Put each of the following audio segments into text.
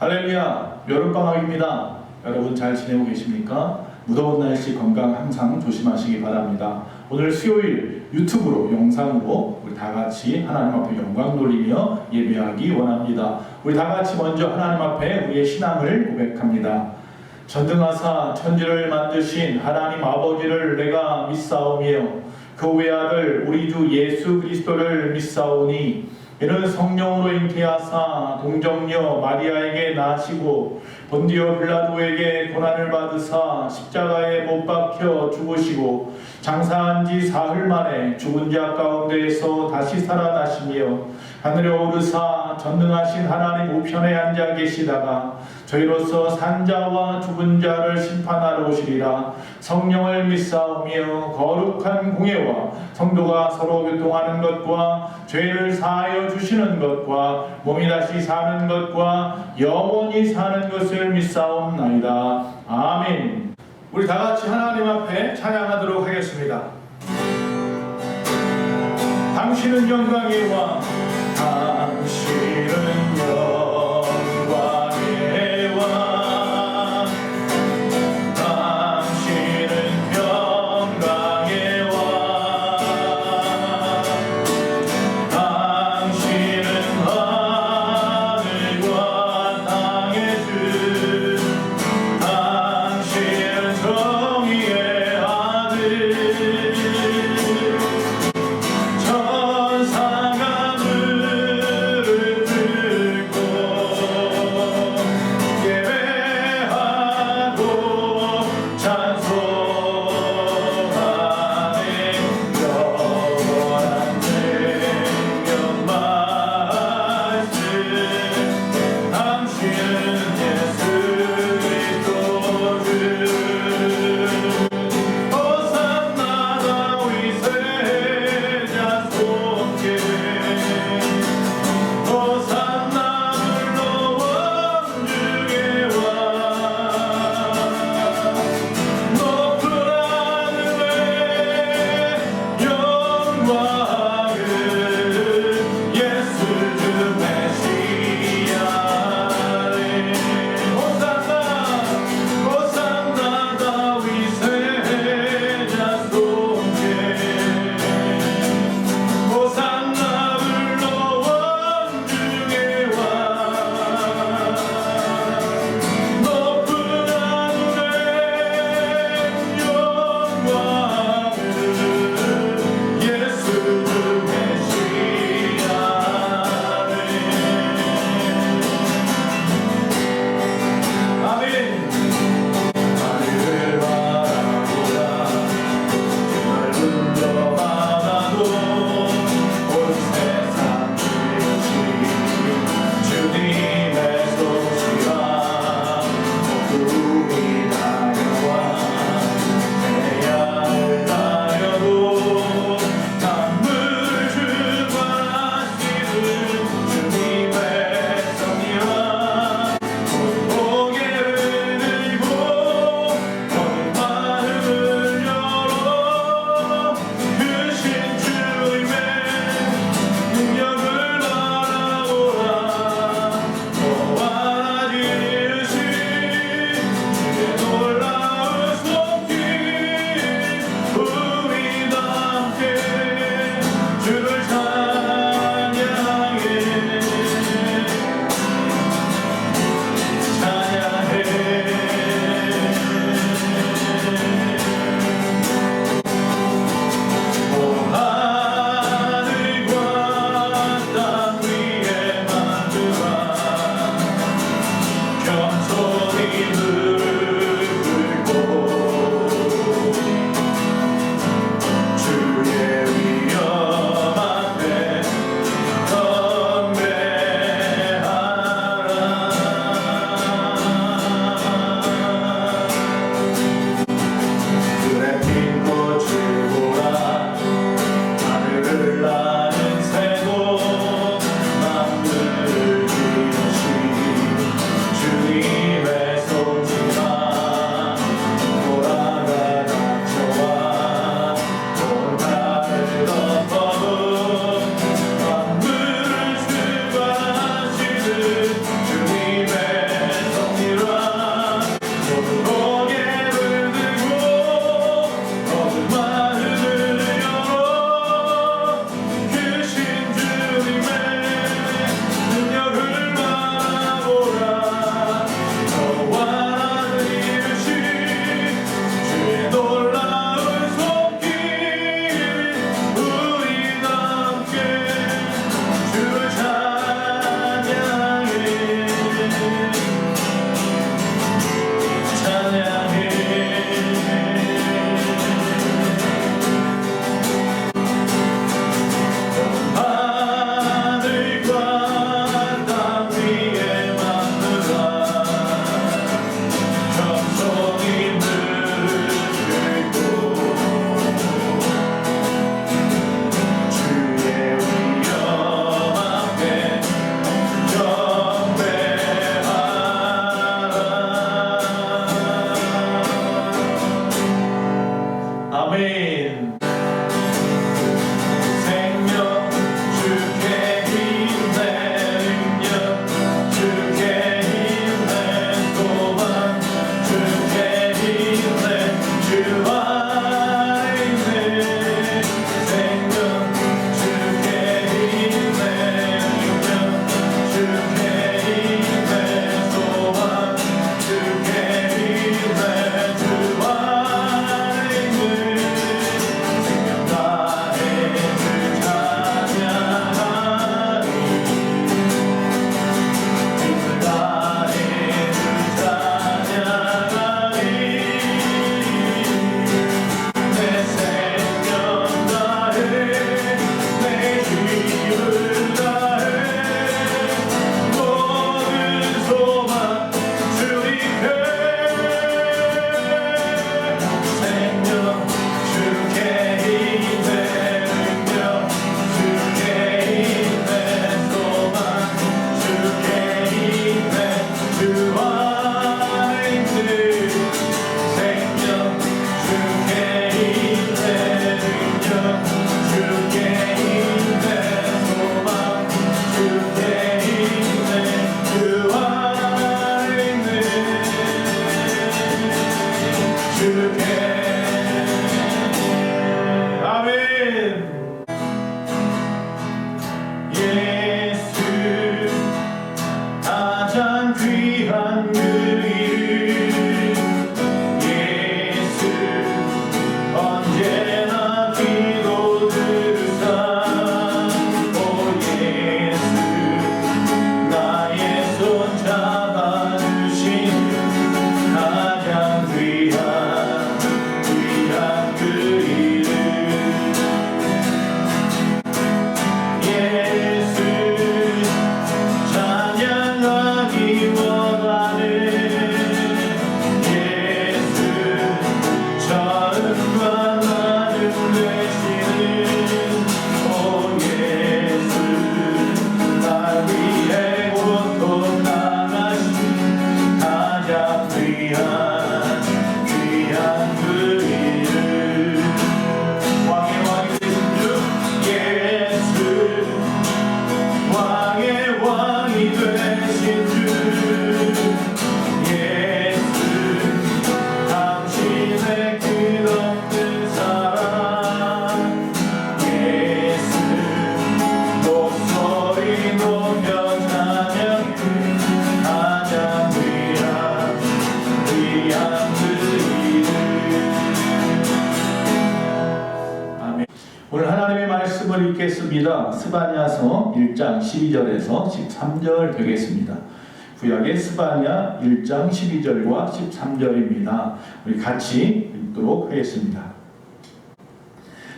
할렐루야, 여름방학입니다. 여러분 잘 지내고 계십니까? 무더운 날씨 건강 항상 조심하시기 바랍니다. 오늘 수요일 유튜브로 영상으로 우리 다 같이 하나님 앞에 영광 돌리며 예배하기 원합니다. 우리 다 같이 먼저 하나님 앞에 우리의 신앙을 고백합니다. 전능하사 천지를 만드신 하나님 아버지를 내가 믿사오며 그 외아들 우리 주 예수 그리스도를 믿사오니 이는 성령으로 잉태하사 동정녀 마리아에게 나시고 본디오 빌라도에게 고난을 받으사 십자가에 못 박혀 죽으시고 장사한 지 사흘 만에 죽은 자 가운데에서 다시 살아나시며 하늘에 오르사 전능하신 하나님 우편에 앉아 계시다가 저희로서 산자와 죽은 자를 심판하러 오시리라. 성령을 믿사오며 거룩한 공예와 성도가 서로 교통하는 것과 죄를 사하여 주시는 것과 몸이 다시 사는 것과 영원히 사는 것을 믿사옵나이다. 아멘. 우리 다 같이 하나님 앞에 찬양하도록 하겠습니다. 당신은 영광의 왕, 당신은 영광의 왕, 당신은 평강의 왕, 당신은 하늘과 땅의 주, 당신은 정의의 아들, 천사가 무릎을 꿇고 예배하고 찬송하네. 영원한 생명 말씀, 당신은 예수 그리스도 주. 호산나 다윗의 자손께, 호산나 물러온 주의 왕, 높은 하늘에 영광을 예수 주 메시아에. 호산나 호산나 다윗의 자손께, 호산나 물러온 주의 왕, 높은 하늘에 영광을 예수 주 메시아에. 아멘. 하늘을 바라보라 넓은 저 바다도 온 세상 주시 주님의 솜씨와 구름이 나여와 태양을 나여도 만물 주관하시는 주님의 성리와 고개를 들고 너는 마음을 열어 크신 주님의 능력을 바라보라. 보아하지 이르시 주의 놀라운 손길, 우리 다 함께 주를 찬양해. 하늘과 땅 위에 만들어 겸손히 무릎 꿇고 주의 위엄 앞에 경배하라. 그래 핀 꽃을 보라, 하늘을 나는 새도 만물을 지으신 주님의 손짓에 읽겠습니다. 스바냐서 1장 12절에서 13절 되겠습니다. 구약의 스바냐 1장 12절과 13절입니다. 우리 같이 읽도록 하겠습니다.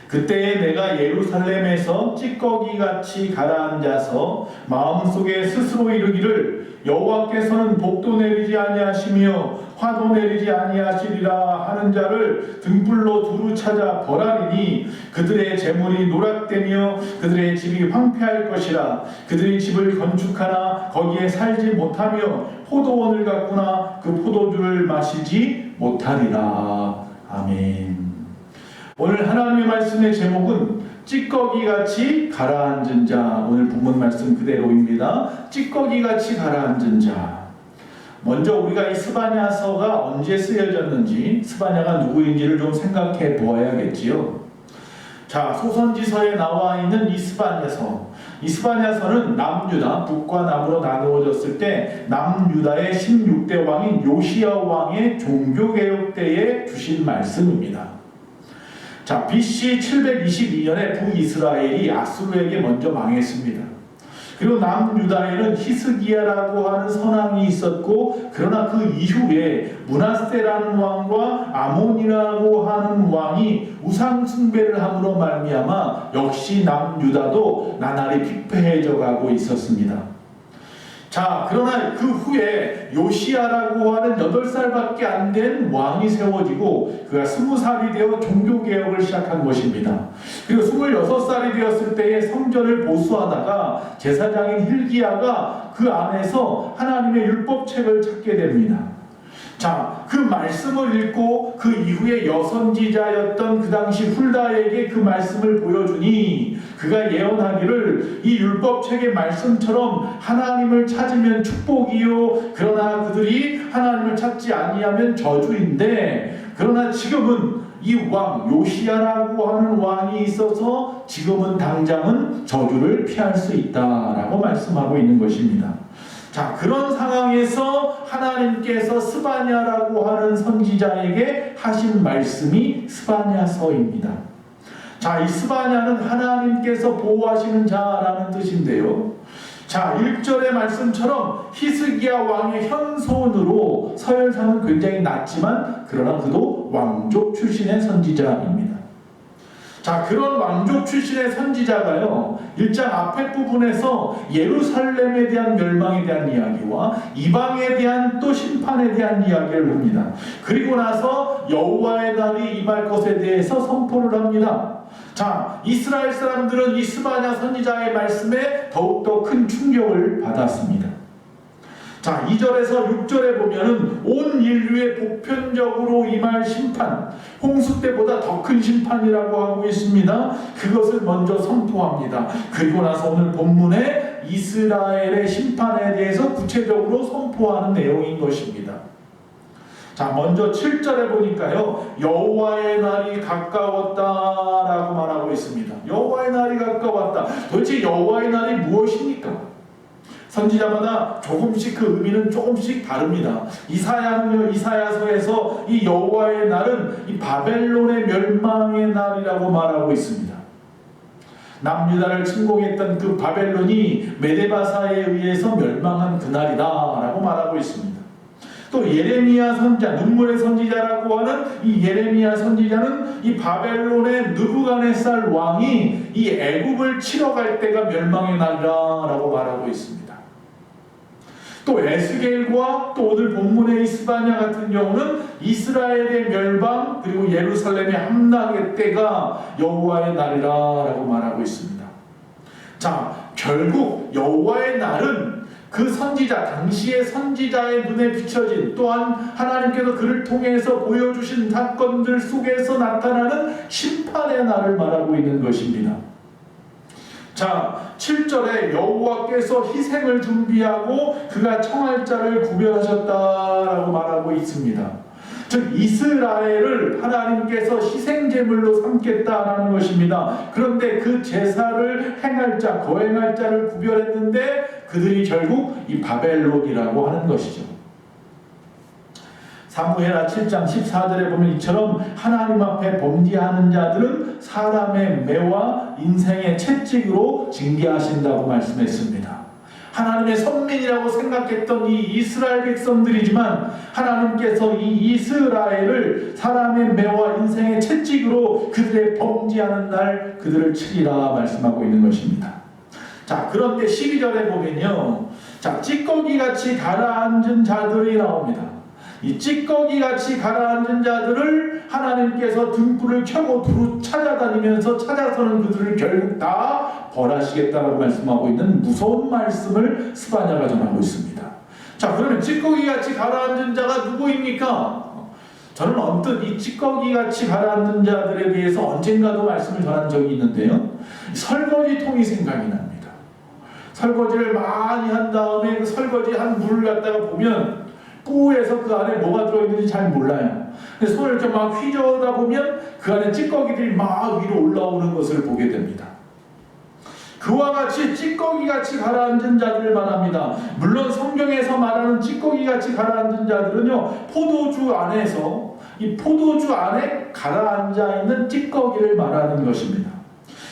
그때에 내가 예루살렘에서 찌꺼기같이 가라앉아서 마음속에 스스로 이르기를 여호와께서는 복도 내리지 아니하시며 화도 내리지 아니하시리라 하는 자를 등불로 두루 찾아 벌하리니 그들의 재물이 노락되며 그들의 집이 황폐할 것이라. 그들이 집을 건축하나 거기에 살지 못하며 포도원을 갖구나 그 포도주를 마시지 못하리라. 아멘. 오늘 하나님의 말씀의 제목은 찌꺼기같이 가라앉은 자. 오늘 본문 말씀 그대로입니다. 찌꺼기같이 가라앉은 자. 먼저 우리가 이 스바냐서가 언제 쓰여졌는지, 스바냐가 누구인지를 좀 생각해 보아야겠지요. 자, 소선지서에 나와 있는 이 스바냐서. 이 스바냐서는 남유다, 북과 남으로 나누어졌을 때 남유다의 16대 왕인 요시야 왕의 종교개혁 때에 주신 말씀입니다. 자, BC 722년에 북이스라엘이 아수르에게 먼저 망했습니다. 그리고 남유다에는 히스기야라고 하는 선왕이 있었고, 그러나 그 이후에 므낫세라는 왕과 아몬이라고 하는 왕이 우상 숭배를 함으로 말미암아 역시 남유다도 나날이 피폐해져 가고 있었습니다. 자, 그러나 그 후에 요시야라고 하는 8살밖에 안 된 왕이 세워지고 그가 20살이 되어 종교개혁을 시작한 것입니다. 그리고 26살이 되었을 때에 성전을 보수하다가 제사장인 hil기야가 그 안에서 하나님의 율법책을 찾게 됩니다. 자, 그 말씀을 읽고 그 이후에 여선지자였던 그 당시 훌다에게 그 말씀을 보여주니 그가 예언하기를 이 율법책의 말씀처럼 하나님을 찾으면 축복이요 그러나 그들이 하나님을 찾지 아니하면 저주인데, 그러나 지금은 이 왕 요시야라고 하는 왕이 있어서 지금은 당장은 저주를 피할 수 있다라고 말씀하고 있는 것입니다. 자, 그런 상황에서 하나님께서 스바냐라고 하는 선지자에게 하신 말씀이 스바냐서입니다. 자, 이 스바냐는 하나님께서 보호하시는 자라는 뜻인데요. 자, 1절의 말씀처럼 히스기야 왕의 현손으로 서열상은 굉장히 낮지만 그러나 그도 왕족 출신의 선지자입니다. 자, 그런 왕족 출신의 선지자가요, 1장 앞에 부분에서 예루살렘에 대한 멸망에 대한 이야기와 이방에 대한 또 심판에 대한 이야기를 합니다. 그리고 나서 여호와의 날이 임할 것에 대해서 선포를 합니다. 자, 이스라엘 사람들은 이 스바냐 선지자의 말씀에 더욱더 큰 충격을 받았습니다. 자, 2절에서 6절에 보면은 온 인류에 보편적으로 임할 심판, 홍수 때보다 더 큰 심판이라고 하고 있습니다. 그것을 먼저 선포합니다. 그리고 나서 오늘 본문에 이스라엘의 심판에 대해서 구체적으로 선포하는 내용인 것입니다. 자, 먼저 7절에 보니까요, 여호와의 날이 가까웠다라고 말하고 있습니다. 여호와의 날이 가까웠다. 도대체 여호와의 날이 무엇입니까? 선지자마다 조금씩 그 의미는 조금씩 다릅니다. 이사야는요, 이사야서에서 이 여호와의 날은 이 바벨론의 멸망의 날이라고 말하고 있습니다. 남유다를 침공했던 그 바벨론이 메데바사에 의해서 멸망한 그날이다라고 말하고 있습니다. 또 예레미야 선지자, 눈물의 선지자라고 하는 이 예레미야 선지자는 이 바벨론의 느부갓네살 왕이 이 애굽을 치러 갈 때가 멸망의 날이라고 말하고 있습니다. 또 에스겔과 또 오늘 본문의 이 스바냐 같은 경우는 이스라엘의 멸망 그리고 예루살렘의 함락의 때가 여호와의 날이라고 말하고 있습니다. 자, 결국 여호와의 날은 그 선지자, 당시의 선지자의 눈에 비춰진, 또한 하나님께서 그를 통해서 보여주신 사건들 속에서 나타나는 심판의 날을 말하고 있는 것입니다. 자, 7절에 여호와께서 희생을 준비하고 그가 청할 자를 구별하셨다라고 말하고 있습니다. 즉 이스라엘을 하나님께서 희생제물로 삼겠다라는 것입니다. 그런데 그 제사를 행할 자, 거행할 자를 구별했는데 그들이 결국 이 바벨론이라고 하는 것이죠. 사무엘하 7장 14절에 보면 이처럼 하나님 앞에 범죄하는 자들은 사람의 매와 인생의 채찍으로 징계하신다고 말씀했습니다. 하나님의 선민이라고 생각했던 이 이스라엘 백성들이지만 하나님께서 이 이스라엘을 사람의 매와 인생의 채찍으로 그들의 범죄하는 날 그들을 치리라 말씀하고 있는 것입니다. 자, 그런데 12절에 보면요, 자, 찌꺼기같이 가라앉은 자들이 나옵니다. 이 찌꺼기같이 가라앉은 자들을 하나님께서 등불을 켜고 두루 찾아다니면서 찾아서는 그들을 결국 다 벌하시겠다고 말씀하고 있는 무서운 말씀을 스바냐가 전하고 있습니다. 자, 그러면 찌꺼기같이 가라앉은 자가 누구입니까? 저는 언뜻 이 찌꺼기같이 가라앉은 자들에 대해서 언젠가도 말씀을 전한 적이 있는데요, 설거지통이 생각이 납니다. 설거지를 많이 한 다음에 그 설거지 한 물을 갖다가 보면 뿌에서 그 안에 뭐가 들어있는지 잘 몰라요. 손을 이렇게 막 휘저어다 보면 그 안에 찌꺼기들이 막 위로 올라오는 것을 보게 됩니다. 그와 같이 찌꺼기같이 가라앉은 자들을 말합니다. 물론 성경에서 말하는 찌꺼기같이 가라앉은 자들은요, 포도주 안에서 이 포도주 안에 가라앉아 있는 찌꺼기를 말하는 것입니다.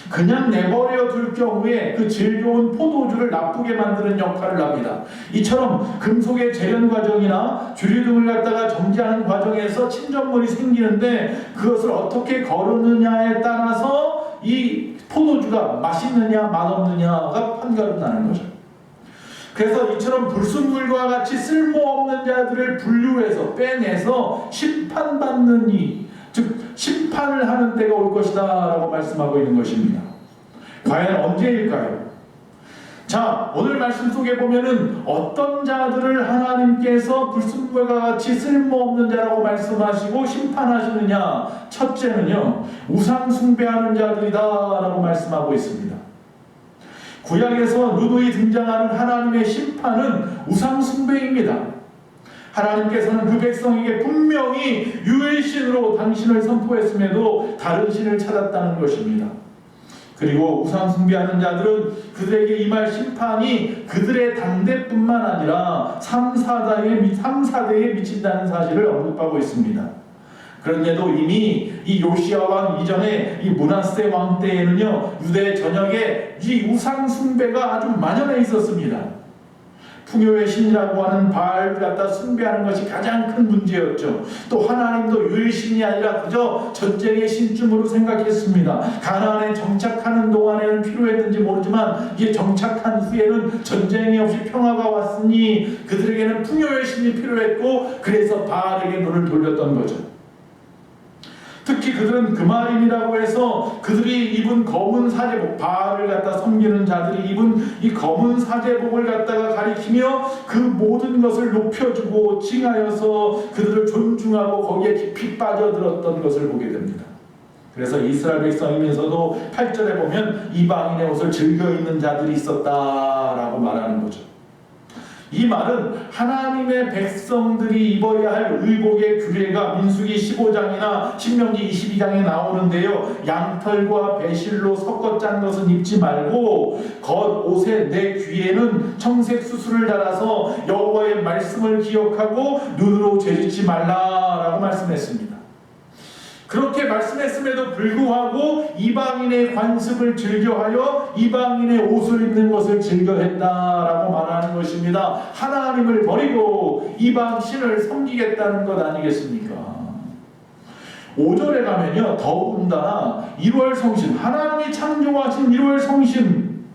그냥 내버려 둘 경우에 그 질 좋은 포도주를 나쁘게 만드는 역할을 합니다. 이처럼 금속의 재련 과정이나 주류 등을 갖다가 정제하는 과정에서 침전물이 생기는데 그것을 어떻게 거르느냐에 따라서 이 포도주가 맛있느냐 맛없느냐가 판가름 나는 거죠. 그래서 이처럼 불순물과 같이 쓸모없는 자들을 분류해서 빼내서 심판받는 즉 심판을 하는 때가 올 것이다 라고 말씀하고 있는 것입니다. 과연 언제일까요? 자, 오늘 말씀 속에 보면은 어떤 자들을 하나님께서 불순물과 같이 쓸모없는 자라고 말씀하시고 심판하시느냐, 첫째는요, 우상 숭배하는 자들이다 라고 말씀하고 있습니다. 구약에서 누누이 등장하는 하나님의 심판은 우상 숭배입니다. 하나님께서는 그 백성에게 분명히 유일신으로 당신을 선포했음에도 다른 신을 찾았다는 것입니다. 그리고 우상 숭배하는 자들은 그들에게 임할 심판이 그들의 당대뿐만 아니라 3, 4대에 미친다는 사실을 언급하고 있습니다. 그런데도 이미 이 요시야 왕 이전에 이 므낫세 왕 때에는요, 유대 전역에 이 우상 숭배가 아주 만연해 있었습니다. 풍요의 신이라고 하는 바알을 갖다 숭배하는 것이 가장 큰 문제였죠. 또 하나님도 유일신이 아니라 그저 전쟁의 신쯤으로 생각했습니다. 가나안에 정착하는 동안에는 필요했는지 모르지만 이게 정착한 후에는 전쟁이 없이 평화가 왔으니 그들에게는 풍요의 신이 필요했고 그래서 바알에게 눈을 돌렸던 거죠. 특히 그들은 그마림이라고 해서 그들이 입은 검은 사제복, 바알을 갖다 섬기는 자들이 입은 이 검은 사제복을 갖다가 가리키며 그 모든 것을 높여주고 칭하여서 그들을 존중하고 거기에 깊이 빠져들었던 것을 보게 됩니다. 그래서 이스라엘 백성이면서도 8절에 보면 이방인의 옷을 즐겨 입는 자들이 있었다라고 말하는 거죠. 이 말은 하나님의 백성들이 입어야 할 의복의 규례가 민수기 15장이나 신명기 22장에 나오는데요, 양털과 배실로 섞어 짠 것은 입지 말고 겉옷의 내 귀에는 청색 수수를 달아서 여호와의 말씀을 기억하고 눈으로 재짓지 말라라고 말씀했습니다. 그렇게 말씀했음에도 불구하고 이방인의 관습을 즐겨하여 이방인의 옷을 입는 것을 즐겨했다라고 말하는 것입니다. 하나님을 버리고 이방 신을 섬기겠다는 것 아니겠습니까? 5절에 가면요, 더군다나 1월 성신, 하나님이 창조하신 1월 성신,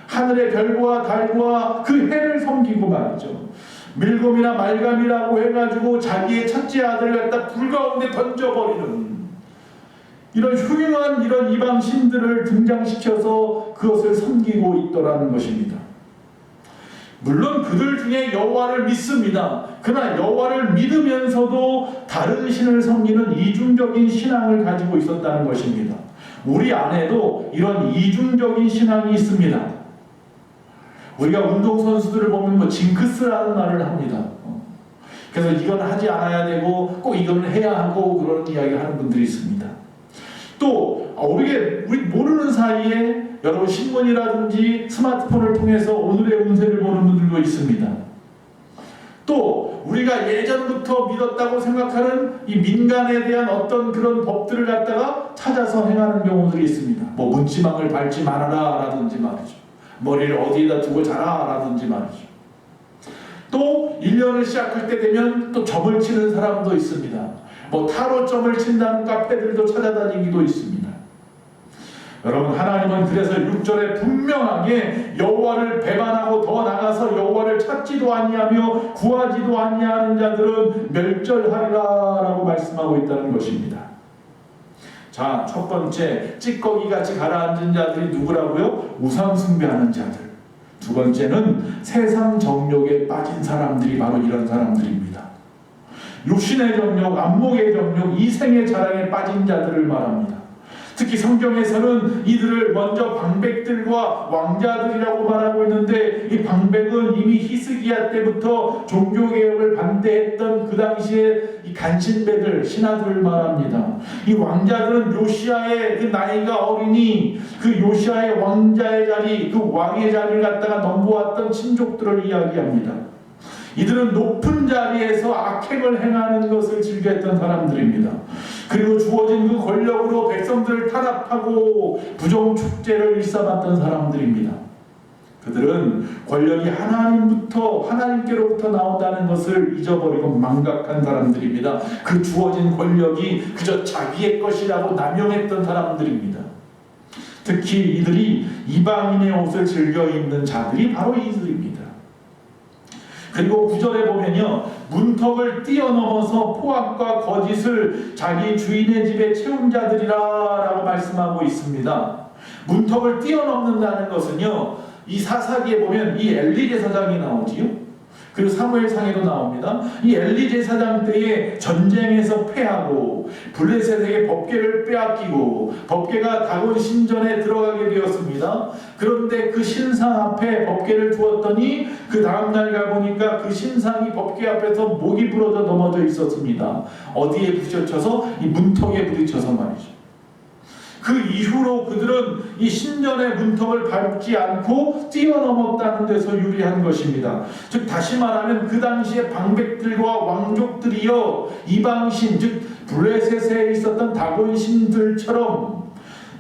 하늘의 별과 달과 그 해를 섬기고 말이죠. 밀곰이나 말감이라고 해가지고 자기의 첫째 아들을 갖다 불 가운데 던져버리는 이런 흉흉한 이런 이방 신들을 등장시켜서 그것을 섬기고 있더라는 것입니다. 물론 그들 중에 여호와를 믿습니다. 그러나 여호와를 믿으면서도 다른 신을 섬기는 이중적인 신앙을 가지고 있었다는 것입니다. 우리 안에도 이런 이중적인 신앙이 있습니다. 우리가 운동선수들을 보면 뭐 징크스라는 말을 합니다. 그래서 이건 하지 않아야 되고 꼭 이건 해야 하고 그런 이야기를 하는 분들이 있습니다. 또 우리 모르는 사이에 여러분 신문이라든지 스마트폰을 통해서 오늘의 운세를 보는 분들도 있습니다. 또 우리가 예전부터 믿었다고 생각하는 이 민간에 대한 어떤 그런 법들을 갖다가 찾아서 행하는 경우들이 있습니다. 뭐 문지방을 밟지 말아라 라든지 말이죠. 머리를 어디에다 두고 자라 라든지 말이죠. 또 1년을 시작할 때 되면 또 점을 치는 사람도 있습니다. 뭐 타로점을 친다는 카페들도 찾아다니기도 있습니다. 여러분, 하나님은 그래서 6절에 분명하게 여호와를 배반하고 더 나가서 여호와를 찾지도 아니하며 구하지도 아니하는 자들은 멸절하리라 라고 말씀하고 있다는 것입니다. 자, 첫 번째, 찌꺼기같이 가라앉은 자들이 누구라고요? 우상 숭배하는 자들. 두 번째는 세상 정욕에 빠진 사람들이 바로 이런 사람들입니다. 육신의 정욕, 안목의 정욕, 이생의 자랑에 빠진 자들을 말합니다. 특히 성경에서는 이들을 먼저 방백들과 왕자들이라고 말하고 있는데, 이 방백은 이미 히스기야 때부터 종교개혁을 반대했던 그 당시에 이 간신배들, 신하들을 말합니다. 이 왕자들은 요시아의 그 나이가 어리니 그 요시아의 왕자의 자리, 그 왕의 자리를 갖다가 넘보았던 친족들을 이야기합니다. 이들은 높은 자리에서 악행을 행하는 것을 즐겼던 사람들입니다. 그리고 주어진 그 권력으로 백성들을 탄압하고 부정축제를 일삼았던 사람들입니다. 그들은 권력이 하나님께로부터 나온다는 것을 잊어버리고 망각한 사람들입니다. 그 주어진 권력이 그저 자기의 것이라고 남용했던 사람들입니다. 특히 이들이 이방인의 옷을 즐겨 입는 자들이 바로 이들입니다. 그리고 9절에 보면요, 문턱을 뛰어넘어서 포악과 거짓을 자기 주인의 집에 채운 자들이라 라고 말씀하고 있습니다. 문턱을 뛰어넘는다는 것은요, 이 사사기에 보면 이 엘리 제사장이 나오지요. 그리고 사무엘상에도 나옵니다. 이 엘리 제사장 때에 전쟁에서 패하고 블레셋에게 법궤를 빼앗기고 법궤가 다곤 신전에 들어가게 되었습니다. 그런데 그 신상 앞에 법궤를 두었더니 그 다음날 가보니까 그 신상이 법궤 앞에서 목이 부러져 넘어져 있었습니다. 어디에 부딪혀서? 이 문턱에 부딪혀서 말이죠. 그 이후로 그들은 이 신전의 문턱을 밟지 않고 뛰어넘었다는 데서 유리한 것입니다. 즉 다시 말하면 그 당시에 방백들과 왕족들이여 이방신, 즉 블레셋에 있었던 다곤 신들처럼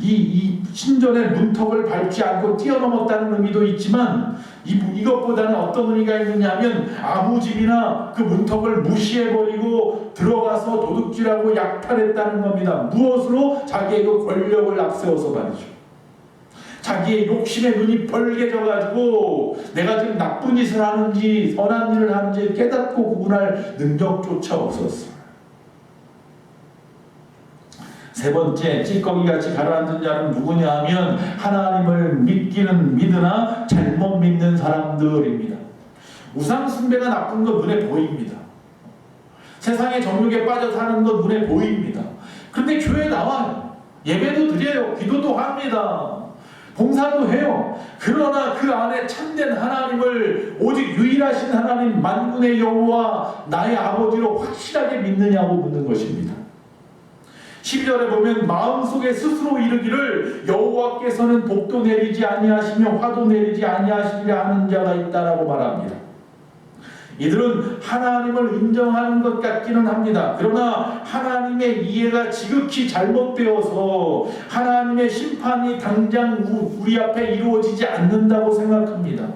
이 신전의 문턱을 밟지 않고 뛰어넘었다는 의미도 있지만 이것보다는 어떤 의미가 있느냐 하면 아무 집이나 그 문턱을 무시해버리고 들어가서 도둑질하고 약탈했다는 겁니다. 무엇으로? 자기의 그 권력을 앞세워서 말이죠. 자기의 욕심의 눈이 벌게져가지고 내가 지금 나쁜 짓을 하는지 선한 일을 하는지 깨닫고 구분할 능력조차 없었어요. 세 번째, 찌꺼기같이 가라앉은 자는 누구냐 하면 하나님을 믿기는 믿으나 잘못 믿는 사람들입니다. 우상 숭배가 나쁜 건 눈에 보입니다. 세상의 정욕에 빠져 사는 건 눈에 보입니다. 그런데 교회에 나와요. 예배도 드려요. 기도도 합니다. 봉사도 해요. 그러나 그 안에 참된 하나님을 오직 유일하신 하나님 만군의 여호와 나의 아버지로 확실하게 믿느냐고 묻는 것입니다. 12절에 보면 마음속에 스스로 이르기를 여호와께서는 복도 내리지 아니하시며 화도 내리지 아니하시리라 하는 자가 있다라고 말합니다. 이들은 하나님을 인정하는 것 같기는 합니다. 그러나 하나님의 이해가 지극히 잘못되어서 하나님의 심판이 당장 우리 앞에 이루어지지 않는다고 생각합니다.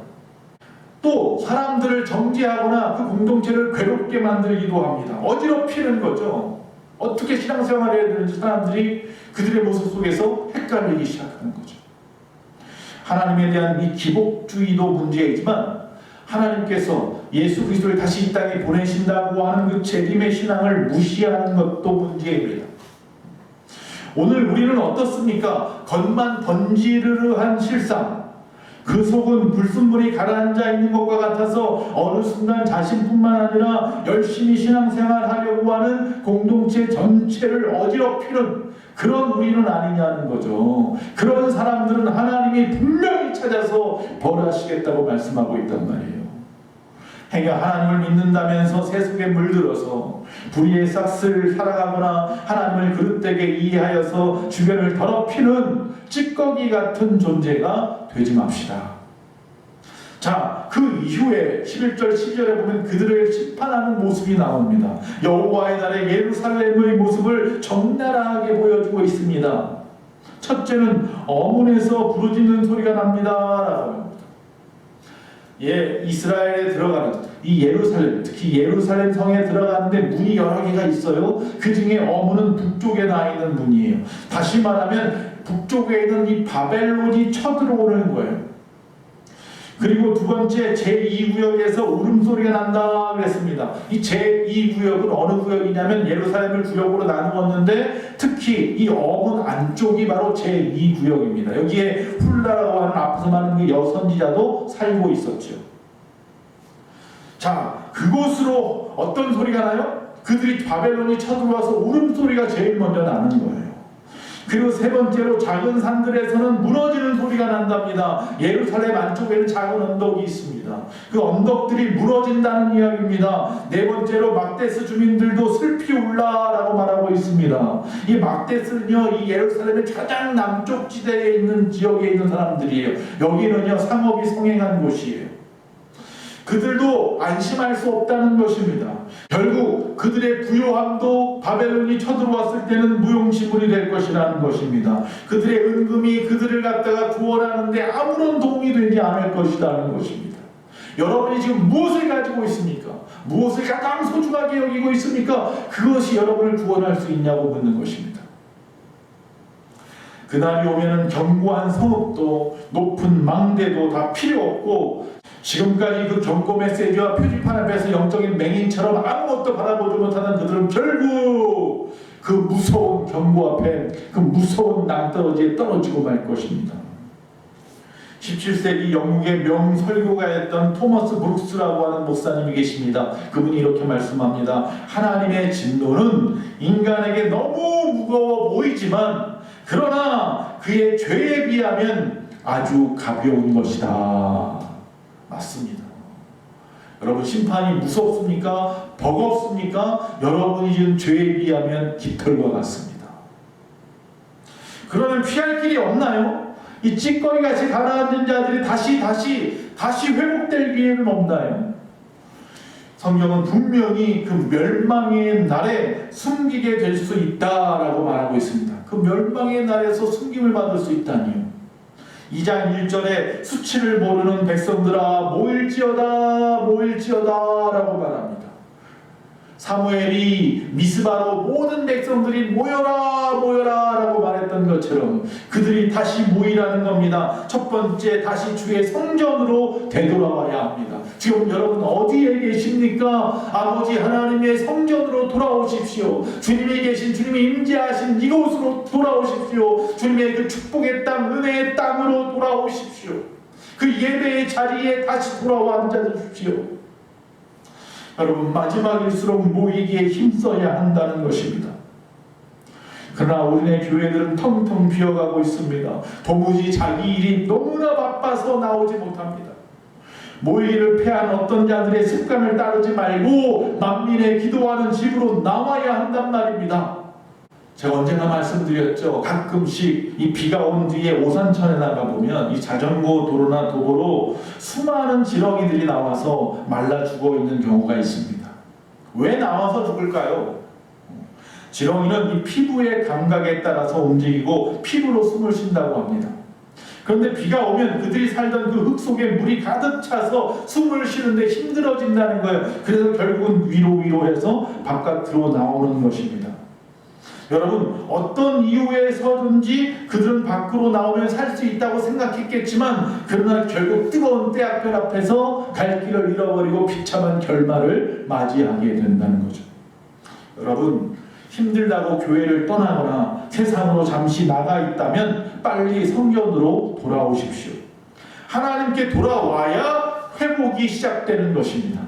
또 사람들을 정죄하거나 그 공동체를 괴롭게 만들기도 합니다. 어지럽히는 거죠. 어떻게 신앙생활을 해야 되는지 사람들이 그들의 모습 속에서 헷갈리기 시작하는 거죠. 하나님에 대한 이 기복주의도 문제이지만 하나님께서 예수 그리스도를 다시 이 땅에 보내신다고 하는 그 재림의 신앙을 무시하는 것도 문제입니다. 오늘 우리는 어떻습니까? 겉만 번지르르한 실상, 그 속은 불순물이 가라앉아 있는 것과 같아서 어느 순간 자신뿐만 아니라 열심히 신앙생활 하려고 하는 공동체 전체를 어지럽히는 그런 우리는 아니냐는 거죠. 그런 사람들은 하나님이 분명히 찾아서 벌하시겠다고 말씀하고 있단 말이에요. 행여 하나님을 믿는다면서 세속에 물들어서 불의의 싹을 살아가거나 하나님을 그릇되게 이해하여서 주변을 더럽히는 찌꺼기 같은 존재가 되지 맙시다. 자, 그 이후에 11절, 12절에 보면 그들을 심판하는 모습이 나옵니다. 여호와의 날에 예루살렘의 모습을 적나라하게 보여주고 있습니다. 첫째는 어문에서 부르짖는 소리가 납니다 라고 합니다. 예, 이스라엘에 들어가는 이 예루살렘, 특히 예루살렘 성에 들어가는데 문이 여러 개가 있어요. 그 중에 어문은 북쪽에 나 있는 문이에요. 다시 말하면 북쪽에 있는 이 바벨론이 쳐들어오는 거예요. 그리고 두 번째 제2구역에서 울음소리가 난다 그랬습니다. 이 제2구역은 어느 구역이냐면 예루살렘을 구역으로 나누었는데 특히 이 어문 안쪽이 바로 제2구역입니다. 여기에 훌라라고 하는 앞에서 말하는 그 여선지자도 살고 있었죠. 자, 그곳으로 어떤 소리가 나요? 그들이 바벨론이 쳐들어와서 울음소리가 제일 먼저 나는 거예요. 그리고 세 번째로 작은 산들에서는 무너지는 소리가 난답니다. 예루살렘 안쪽에는 작은 언덕이 있습니다. 그 언덕들이 무너진다는 이야기입니다. 네 번째로 막데스 주민들도 슬피 울라라고 말하고 있습니다. 이 막데스는요, 이 예루살렘의 가장 남쪽 지대에 있는 지역에 있는 사람들이에요. 여기는요, 상업이 성행한 곳이에요. 그들도 안심할 수 없다는 것입니다. 결국 그들의 부요함도 바벨론이 쳐들어왔을 때는 무용지물이 될 것이라는 것입니다. 그들의 은금이 그들을 갖다가 구원하는데 아무런 도움이 되지 않을 것이라는 것입니다. 여러분이 지금 무엇을 가지고 있습니까? 무엇을 가장 소중하게 여기고 있습니까? 그것이 여러분을 구원할 수 있냐고 묻는 것입니다. 그날이 오면은 견고한 성읍도 높은 망대도 다 필요 없고 지금까지 그 경고 메시지와 표지판 앞에서 영적인 맹인처럼 아무것도 바라보지 못하는 그들은 결국 그 무서운 경고 앞에 그 무서운 낭떠러지에 떨어지고 말 것입니다. 17세기 영국의 명설교가였던 토머스 브룩스라고 하는 목사님이 계십니다. 그분이 이렇게 말씀합니다. 하나님의 진노는 인간에게 너무 무거워 보이지만 그러나 그의 죄에 비하면 아주 가벼운 것이다. 맞습니다. 여러분 심판이 무섭습니까? 버겁습니까? 여러분이 지은 죄에 비하면 깃털과 같습니다. 그러면 피할 길이 없나요? 이 찌꺼기같이 가라앉은 자들이 다시 회복될 기회는 없나요? 성경은 분명히 그 멸망의 날에 숨기게 될 수 있다라고 말하고 있습니다. 그 멸망의 날에서 숨김을 받을 수 있다니요. 2장 1절에 수치를 모르는 백성들아 모일지어다 라고 말합니다. 사무엘이 미스바로 모든 백성들이 모여라 라고 말했던 것처럼 그들이 다시 모이라는 겁니다. 첫 번째 다시 주의 성전으로 되돌아와야 합니다. 지금 여러분 어디에 계십니까? 아버지 하나님의 성전으로 돌아오십시오. 주님이 계신 주님이 임재하신 이곳으로 돌아오십시오. 주님의 그 축복의 땅 은혜의 땅으로 돌아오십시오. 그 예배의 자리에 다시 돌아와 앉아주십시오. 여러분 마지막일수록 모이기에 힘써야 한다는 것입니다. 그러나 우리네 교회들은 텅텅 비어가고 있습니다. 도무지 자기 일이 너무나 바빠서 나오지 못합니다. 모이기를 패한 어떤 자들의 습관을 따르지 말고 만민의 기도하는 집으로 나와야 한단 말입니다. 제가 언젠가 말씀드렸죠. 가끔씩 이 비가 온 뒤에 오산천에 나가보면 이 자전거 도로나 도보로 수많은 지렁이들이 나와서 말라 죽어 있는 경우가 있습니다. 왜 나와서 죽을까요? 지렁이는 이 피부의 감각에 따라서 움직이고 피부로 숨을 쉰다고 합니다. 그런데 비가 오면 그들이 살던 그 흙 속에 물이 가득 차서 숨을 쉬는데 힘들어진다는 거예요. 그래서 결국은 위로 해서 바깥으로 나오는 것입니다. 여러분 어떤 이유에서든지 그들은 밖으로 나오면 살 수 있다고 생각했겠지만 그러나 결국 뜨거운 때앞편 앞에서 갈 길을 잃어버리고 비참한 결말을 맞이하게 된다는 거죠. 여러분 힘들다고 교회를 떠나거나 세상으로 잠시 나가 있다면 빨리 성전으로 돌아오십시오. 하나님께 돌아와야 회복이 시작되는 것입니다.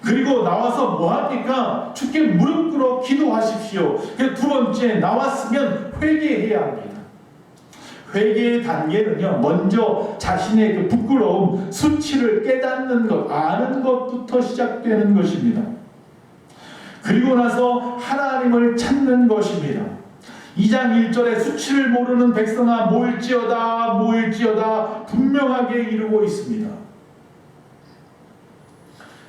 그리고 나와서 뭐합니까? 주께 무릎 꿇어 기도하십시오. 두 번째 나왔으면 회개해야 합니다. 회개의 단계는요, 먼저 자신의 그 부끄러움, 수치를 깨닫는 것, 아는 것부터 시작되는 것입니다. 그리고 나서 하나님을 찾는 것입니다. 2장 1절에 수치를 모르는 백성아 모일지어다 모일지어다 분명하게 이루고 있습니다.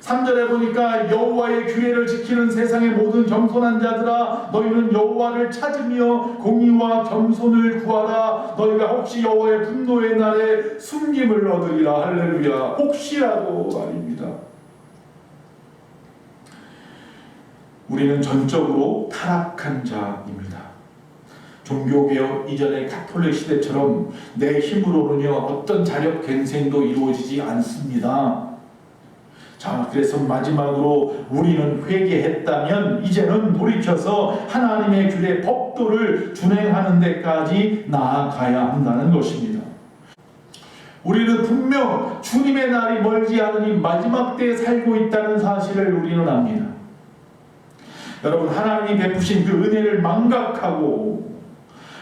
3절에 보니까 여호와의 규례를 지키는 세상의 모든 겸손한 자들아 너희는 여호와를 찾으며 공의와 겸손을 구하라. 너희가 혹시 여호와의 분노의 날에 숨김을 얻으리라. 할렐루야. 혹시라고 말입니다. 우리는 전적으로 타락한 자입니다. 종교개혁 이전의 가톨릭 시대처럼 내 힘으로는요 어떤 자력 갱생도 이루어지지 않습니다. 자, 그래서 마지막으로 우리는 회개했다면 이제는 돌이켜서 하나님의 규례 법도를 준행하는 데까지 나아가야 한다는 것입니다. 우리는 분명 주님의 날이 멀지 않으니 마지막 때에 살고 있다는 사실을 우리는 압니다. 여러분, 하나님이 베푸신 그 은혜를 망각하고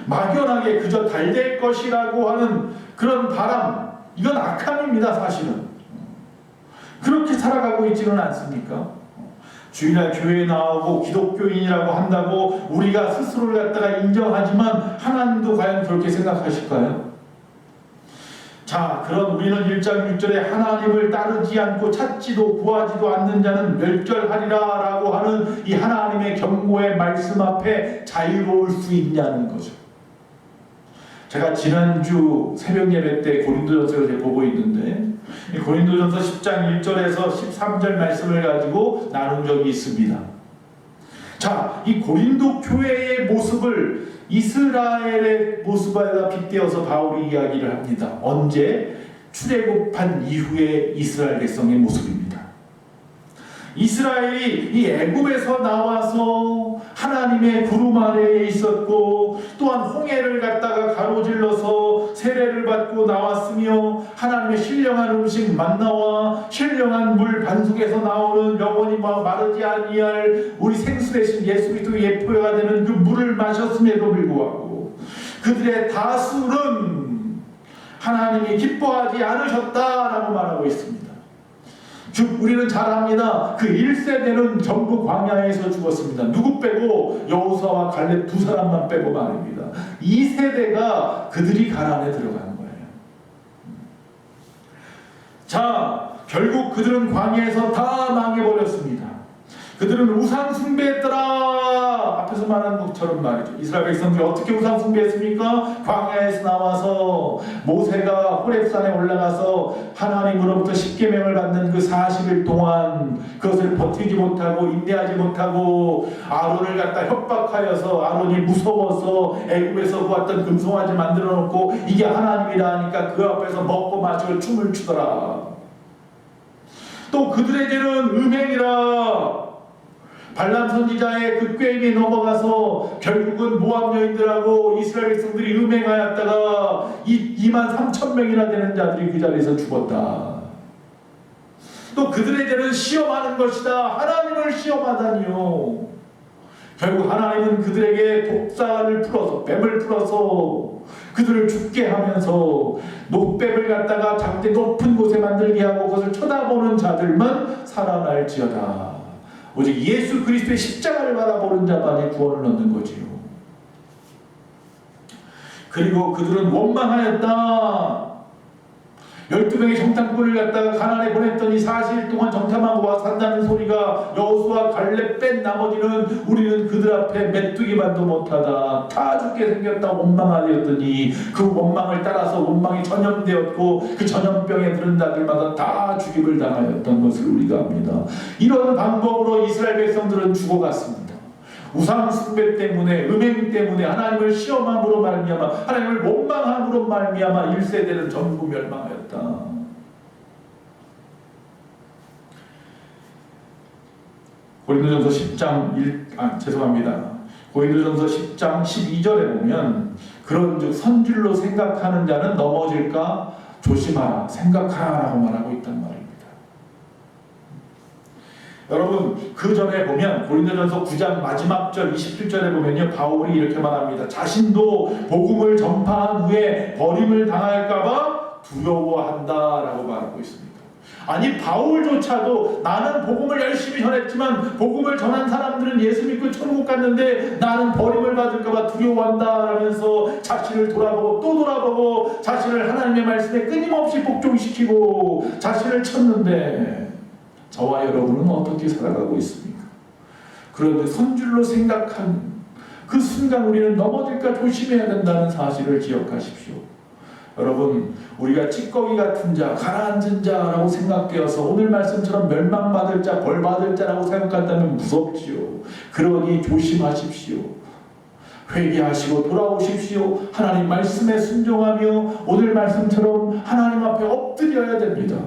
막연하게 그저 달될 것이라고 하는 그런 바람, 이건 악함입니다. 사실은 그렇게 살아가고 있지는 않습니까? 주일날 교회에 나오고 기독교인이라고 한다고 우리가 스스로를 갖다가 인정하지만 하나님도 과연 그렇게 생각하실까요? 자, 그런 우리는 1장 6절에 하나님을 따르지 않고 찾지도 구하지도 않는 자는 멸절하리라 라고 하는 이 하나님의 경고의 말씀 앞에 자유로울 수 있냐는 거죠. 제가 지난주 새벽 예배 때 고린도전서를 보고 있는데 고린도전서 10장 1절에서 13절 말씀을 가지고 나눈 적이 있습니다. 자, 이 고린도 교회의 모습을 이스라엘의 모습에다 빗대어서 바울이 이야기를 합니다. 언제? 출애굽한 이후의 이스라엘 백성의 모습입니다. 이스라엘이 이 애굽에서 나와서 하나님의 구름 아래에 있었고 또한 홍해를 갖다가 가로질러서 세례를 받고 나왔으며 하나님의 신령한 음식 만나와 신령한 물 반석에서 나오는 영원히 마르지 아니할 우리 생수 대신 예수 그리스도의 예표가 되는 그 물을 마셨음에도 불구하고 그들의 다수는 하나님이 기뻐하지 않으셨다라고 말하고 있습니다. 즉 우리는 잘 압니다. 그 1세대는 전부 광야에서 죽었습니다. 누구 빼고 여호수아와 갈렙 두 사람만 빼고 말입니다. 2세대가 그들이 가나안에 들어가는 거예요. 자, 결국 그들은 광야에서 다 망해버렸습니다. 그들은 우상 숭배했더라. 앞에서 말한 것처럼 말이죠. 이스라엘 백성들이 어떻게 우상 숭배했습니까? 광야에서 나와서 모세가 호렙산에 올라가서 하나님으로부터 십계명을 받는 그 40일 동안 그것을 버티지 못하고 인내하지 못하고 아론을 갖다 협박하여서 아론이 무서워서 애굽에서 구했던 금송아지 만들어 놓고 이게 하나님이라 하니까 그 앞에서 먹고 마시고 춤을 추더라. 또 그들에게는 음행이라. 발람 선지자의 그 꾀임에 넘어가서 결국은 모압 여인들하고 이스라엘 백성들이 음행하였다가 23,000명이나 되는 자들이 그 자리에서 죽었다. 또 그들에게는 시험하는 것이다. 하나님을 시험하다니요. 결국 하나님은 그들에게 독사를 풀어서 뱀을 풀어서 그들을 죽게 하면서 노뱀을 갖다가 장대 높은 곳에 만들게 하고 그것을 쳐다보는 자들만 살아날지어다. 오직 예수 그리스도의 십자가를 바라보는 자만이 구원을 얻는 거지요. 그리고 그들은 원망하였다. 12명의 정탐꾼을 갖다가 가나안에 보냈더니 40일 동안 정탐하고 와 산다는 소리가 여호수아 갈렙 뺀 나머지는 우리는 그들 앞에 메뚜기만도 못하다. 다 죽게 생겼다 원망하였더니 그 원망을 따라서 원망이 전염되었고 그 전염병에 들은 자들마다 다 죽임을 당하였던 것을 우리가 압니다. 이런 방법으로 이스라엘 백성들은 죽어갔습니다. 우상 숭배 때문에 음행 때문에 하나님을 시험함으로 말미암아 하나님을 원망함으로 말미암아 1세대는 전부 멸망하였다. 고린도전서 10장 고린도전서 10장 12절에 보면 그런즉 선질로 생각하는 자는 넘어질까 조심하라 생각하라라고 말하고 있단 말입니다. 여러분 그 전에 보면 고린도전서 9장 마지막 절 27절에 보면요 바울이 이렇게 말합니다. 자신도 복음을 전파한 후에 버림을 당할까봐 두려워한다라고 말하고 있습니다. 아니 바울조차도 나는 복음을 열심히 전했지만 복음을 전한 사람들은 예수 믿고 천국 갔는데 나는 버림을 받을까 봐 두려워한다 라면서 자신을 돌아보고 또 돌아보고 자신을 하나님의 말씀에 끊임없이 복종시키고 자신을 찾는데 저와 여러분은 어떻게 살아가고 있습니까? 그런데 선줄로 생각한 그 순간 우리는 넘어질까 조심해야 된다는 사실을 기억하십시오. 여러분, 우리가 찌꺼기 같은 자, 가라앉은 자라고 생각되어서 오늘 말씀처럼 멸망받을 자, 벌받을 자라고 생각한다면 무섭지요. 그러니 조심하십시오. 회개하시고 돌아오십시오. 하나님 말씀에 순종하며 오늘 말씀처럼 하나님 앞에 엎드려야 됩니다.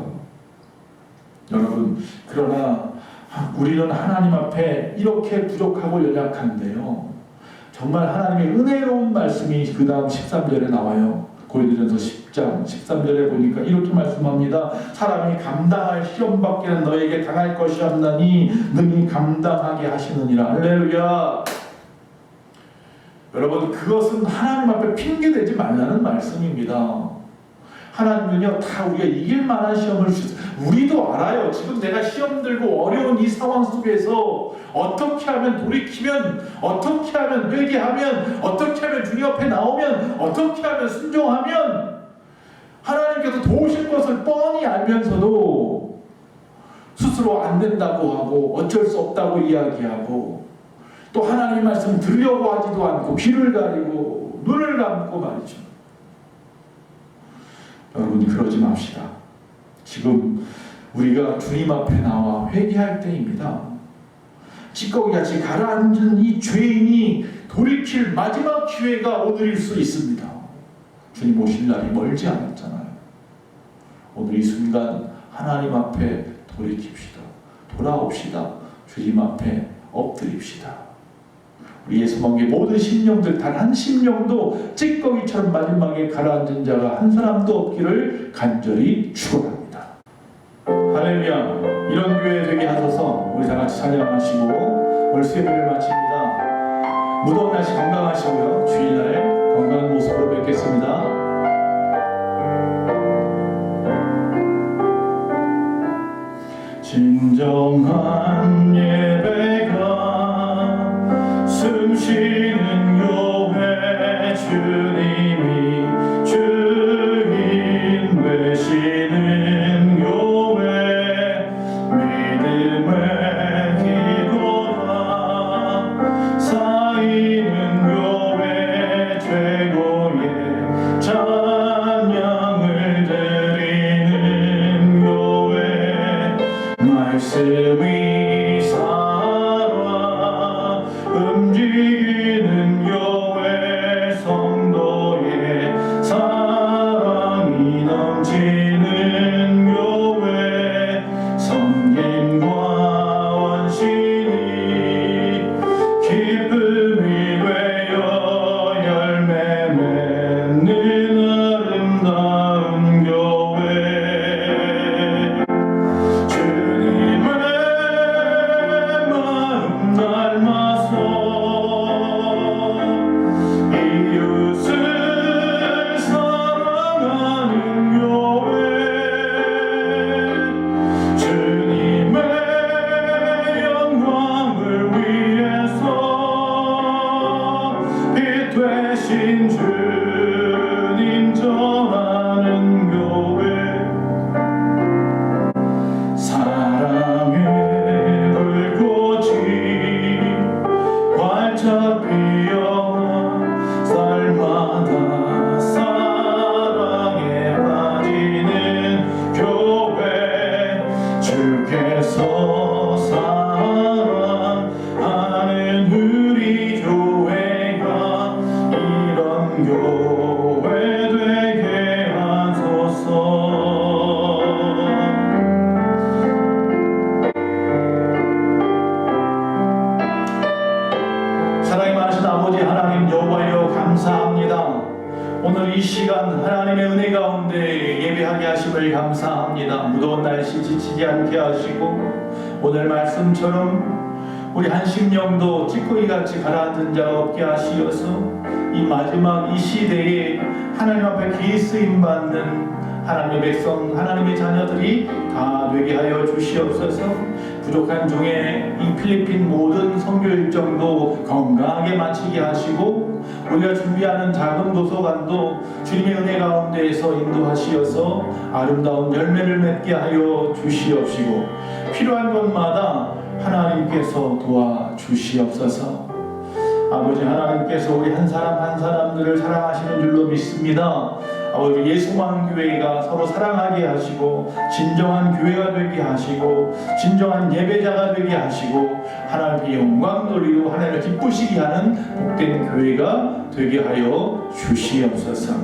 여러분, 그러나 우리는 하나님 앞에 이렇게 부족하고 연약한데요. 정말 하나님의 은혜로운 말씀이 그 다음 13절에 나와요. 고린도전서 10장 13절에 보니까 이렇게 말씀합니다. 사람이 감당할 시험밖에는 너에게 당할 것이 없나니 능히 감당하게 하시느니라. 할렐루야. 여러분, 그것은 하나님 앞에 핑계대지 말라는 말씀입니다. 하나님은요, 다 우리가 이길 만한 시험을 주세요. 우리도 알아요. 지금 내가 시험 들고 어려운 이 상황 속에서 어떻게 하면 돌이키면, 어떻게 하면 회개하면, 어떻게 하면 주님 앞에 나오면, 어떻게 하면 순종하면 하나님께서 도우실 것을 뻔히 알면서도 스스로 안 된다고 하고 어쩔 수 없다고 이야기하고 또 하나님의 말씀 들으려고 하지도 않고 귀를 가리고 눈을 감고 말이죠. 여러분, 그러지 맙시다. 지금 우리가 주님 앞에 나와 회개할 때입니다. 찌꺼기같이 가라앉은 이 죄인이 돌이킬 마지막 기회가 오늘일 수 있습니다. 주님 오실 날이 멀지 않았잖아요. 오늘 이 순간 하나님 앞에 돌이킵시다. 돌아옵시다. 주님 앞에 엎드립시다. 우리 예수님의 모든 심령들 단 한 심령도 찌꺼기처럼 마지막에 가라앉은 자가 한 사람도 없기를 간절히 축원합니다. 할렐루야. 이런 교회 되게 하소서. 우리 다 같이 찬양하시고 오늘 예배를 마칩니다. 무더운 날씨 건강하시고요. 주일날 건강한 모습으로 뵙겠습니다. 진정한 예배가 숨쉬는 교회 주님이 주인 되시는 교회 믿음의 기도가 쌓이는 교회 최고의 찬양을 드리는 교회 말씀이 살아 움직이는 교회 성도의 사랑이 넘치는 교회 섬김과 원신이 기쁨이 되어 열매 맺는 아름다운 교회 주님의 마음 닮아서 이웃을 사랑하는 교회 주님의 영광을 위해서 빛 되신 주님 전하는 교회 사랑의 불꽃이 활짝 피어나 쌀마다 사랑에 빠지는 교회 주께서 사랑하는 우리 교회가 이런 교회 되게 하소서. 사랑이 많으신 아버지 하나님 여호와여 감사합니다. 오늘 이 시간 하나님의 은혜 가운데 예배하게 하심을 감사합니다. 무더운 날씨 지치지 않게 하시고 오늘 말씀처럼 우리 한 심령도 찌꺼기같이 가라앉은 자 없게 하시어서 이 마지막 이 시대에 하나님 앞에 귀히 쓰임받는 하나님의 백성, 하나님의 자녀들이 다 되게 하여 주시옵소서. 부족한 중에 이 필리핀 모든 선교 일정도 건강하게 마치게 하시고, 우리가 준비하는 작은 도서관도 주님의 은혜 가운데에서 인도하시어서 아름다운 열매를 맺게 하여 주시옵시고, 필요한 것마다 하나님께서 도와주시옵소서. 아버지 하나님께서 우리 한 사람 한 사람들을 사랑하시는 줄로 믿습니다. 아버지 예수만 교회가 서로 사랑하게 하시고, 진정한 교회가 되게 하시고, 진정한 예배자가 되게 하시고, 하나님께 영광 돌리고 하나님을 기쁘시게 하는 복된 교회가 되게 하여 주시옵소서.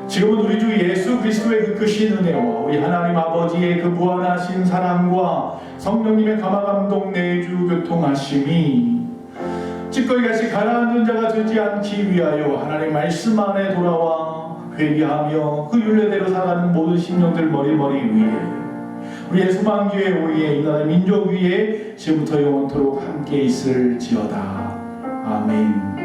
지금은 우리 주 예수 그리스도의 그 크신 은혜와 우리 하나님 아버지의 그 무한하신 사랑과 성령님의 감화감동 내주 교통하심이 찌꺼기같이 가라앉은 자가 되지 않기 위하여 하나님 말씀 안에 돌아와 회개하며 그 율례대로 살아가는 모든 심령들 머리머리 위에, 우리 예수만교회 위에, 이 나라의 민족 위에 지금부터 영원토록 함께 있을지어다. 아멘.